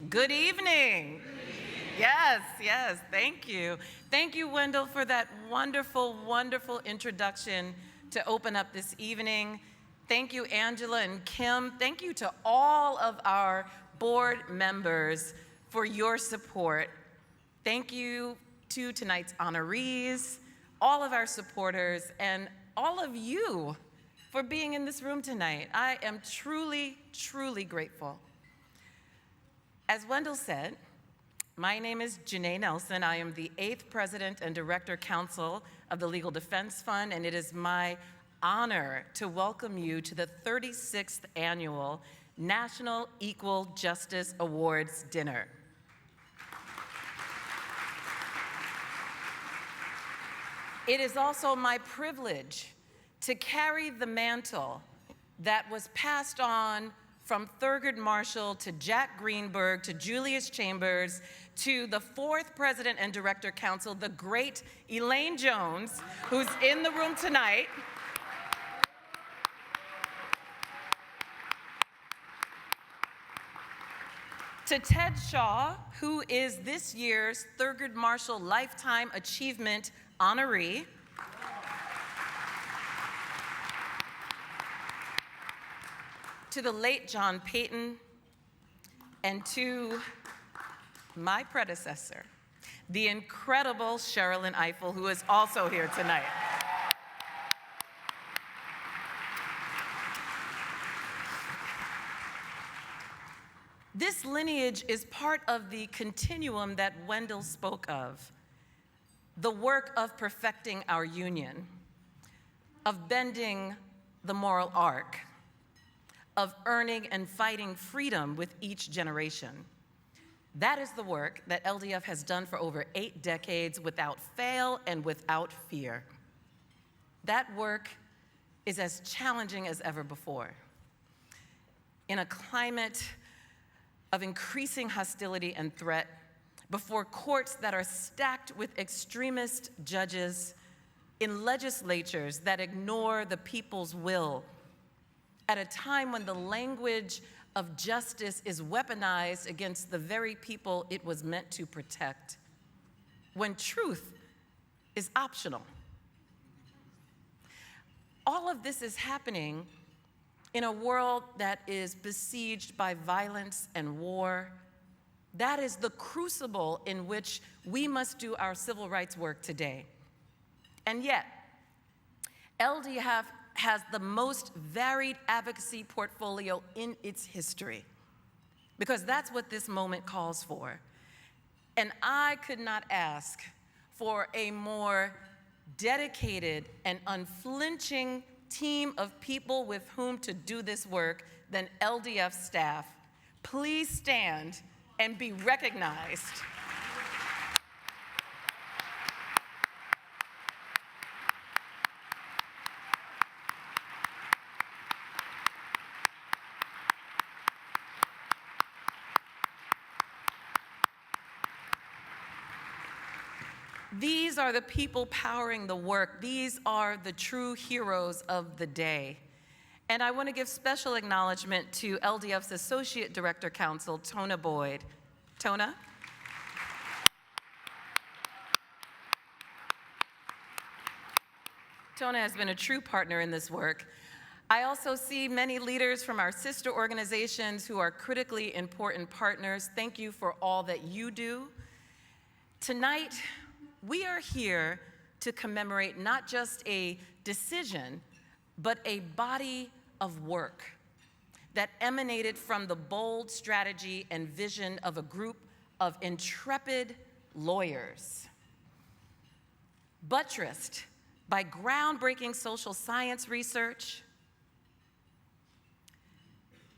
Good evening. Yes, thank you. Thank you, Wendell, for that wonderful, wonderful introduction to open up this evening. Thank you, Angela and Kim. Thank you to all of our board members for your support. Thank you to tonight's honorees, all of our supporters, and all of you for being in this room tonight. I am truly, truly grateful. As Wendell said, my name is Janai Nelson. I am the 8th President and Director-Counsel of the Legal Defense Fund, and it is my honor to welcome you to the 36th Annual National Equal Justice Awards Dinner. It is also my privilege to carry the mantle that was passed on from Thurgood Marshall to Jack Greenberg to Julius Chambers to the 4th President and Director-Counsel, the great Elaine Jones, who's in the room tonight, to Ted Shaw, who is this year's Thurgood Marshall Lifetime Achievement honoree, to the late John Payton, and to my predecessor, the incredible Sherilyn Ifill, who is also here tonight. This lineage is part of the continuum that Wendell spoke of, the work of perfecting our union, of bending the moral arc, of earning and fighting freedom with each generation. That is the work that LDF has done for over 8 decades without fail and without fear. That work is as challenging as ever before. In a climate of increasing hostility and threat, before courts that are stacked with extremist judges, in legislatures that ignore the people's will, at a time when the language of justice is weaponized against the very people it was meant to protect, when truth is optional. All of this is happening in a world that is besieged by violence and war. That is the crucible in which we must do our civil rights work today. And yet, LDF has the most varied advocacy portfolio in its history, because that's what this moment calls for. And I could not ask for a more dedicated and unflinching team of people with whom to do this work than LDF staff. Please stand and be recognized. These are the people powering the work. These are the true heroes of the day. And I want to give special acknowledgement to LDF's Associate Director-Counsel, Tona Boyd. Tona? Tona has been a true partner in this work. I also see many leaders from our sister organizations who are critically important partners. Thank you for all that you do. Tonight, we are here to commemorate not just a decision, but a body of work that emanated from the bold strategy and vision of a group of intrepid lawyers, buttressed by groundbreaking social science research,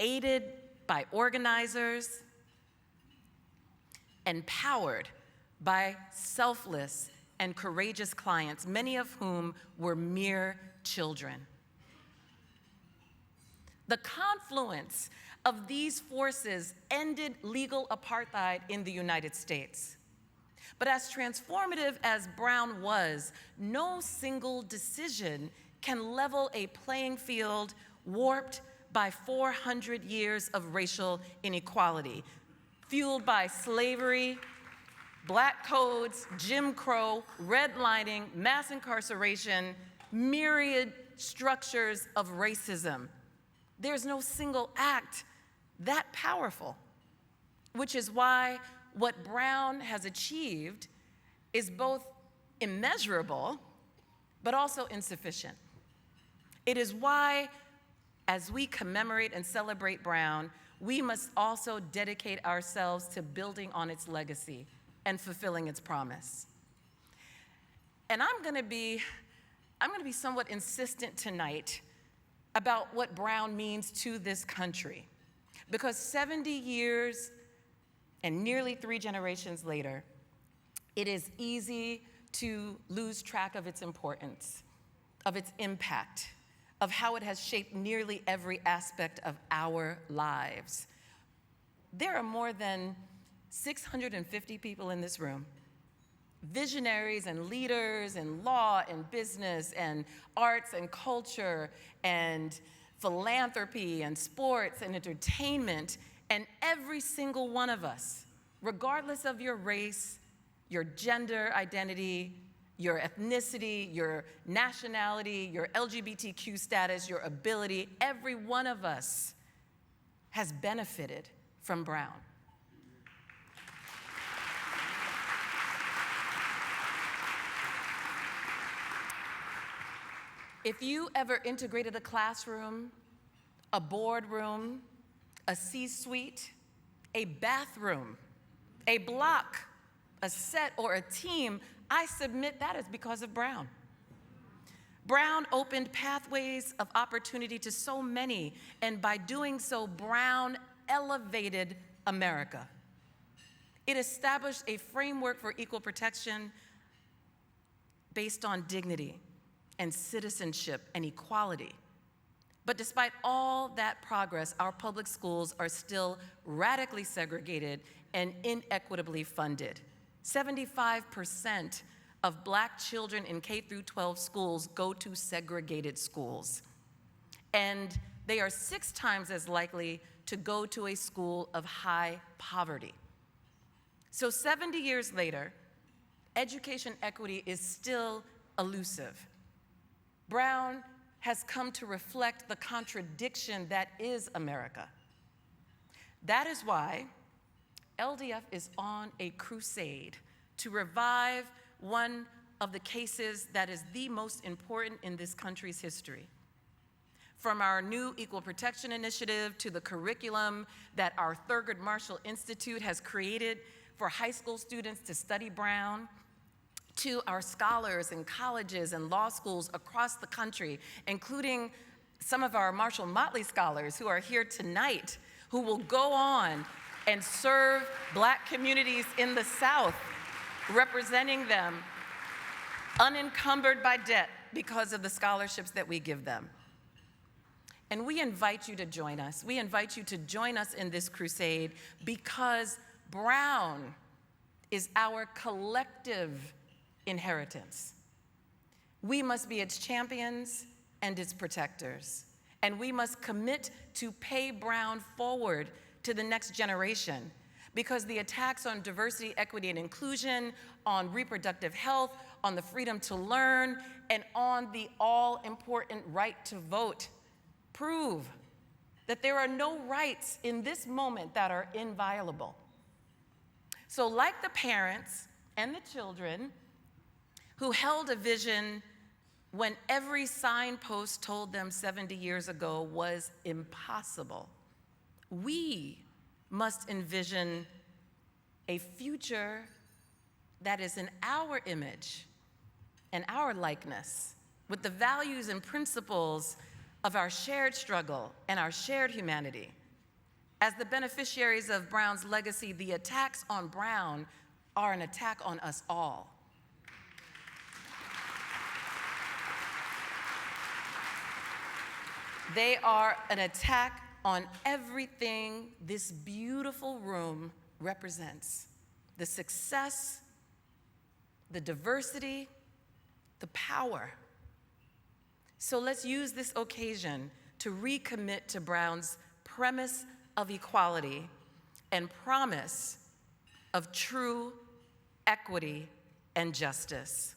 aided by organizers, and powered by selfless and courageous clients, many of whom were mere children. The confluence of these forces ended legal apartheid in the United States. But as transformative as Brown was, no single decision can level a playing field warped by 400 years of racial inequality. fueled by slavery, black codes, Jim Crow, redlining, mass incarceration, myriad structures of racism. There's no single act that powerful, which is why what Brown has achieved is both immeasurable, but also insufficient. It is why, as we commemorate and celebrate Brown, we must also dedicate ourselves to building on its legacy and fulfilling its promise. And I'm gonna be somewhat insistent tonight about what Brown means to this country, because 70 years and nearly 3 generations later, it is easy to lose track of its importance, of its impact, of how it has shaped nearly every aspect of our lives. There are more than 650 people in this room, visionaries and leaders in law and business and arts and culture and philanthropy and sports and entertainment, and every single one of us, regardless of your race, your gender identity, your ethnicity, your nationality, your LGBTQ status, your ability, every one of us has benefited from Brown. If you ever integrated a classroom, a boardroom, a C-suite, a bathroom, a block, a set, or a team, I submit that is because of Brown. Brown opened pathways of opportunity to so many, and by doing so, Brown elevated America. It established a framework for equal protection based on dignity and citizenship and equality. But despite all that progress, our public schools are still radically segregated and inequitably funded. 75% of Black children in K-12 schools go to segregated schools. And they are 6 times as likely to go to a school of high poverty. So 70 years later, education equity is still elusive. Brown has come to reflect the contradiction that is America. That is why LDF is on a crusade to revive one of the cases that is the most important in this country's history. From our new Equal Protection Initiative to the curriculum that our Thurgood Marshall Institute has created for high school students to study Brown, to our scholars in colleges and law schools across the country, including some of our Marshall Motley scholars who are here tonight, who will go on and serve Black communities in the South, representing them unencumbered by debt because of the scholarships that we give them. And we invite you to join us. We invite you to join us in this crusade because Brown is our collective inheritance. We must be its champions and its protectors. And we must commit to pay Brown forward to the next generation, because the attacks on diversity, equity, and inclusion, on reproductive health, on the freedom to learn, and on the all-important right to vote prove that there are no rights in this moment that are inviolable. So like the parents and the children who held a vision when every signpost told them 70 years ago was impossible, we must envision a future that is in our image and our likeness, with the values and principles of our shared struggle and our shared humanity. As the beneficiaries of Brown's legacy, the attacks on Brown are an attack on us all. They are an attack on everything this beautiful room represents: the success, the diversity, the power. So let's use this occasion to recommit to Brown's premise of equality and promise of true equity and justice.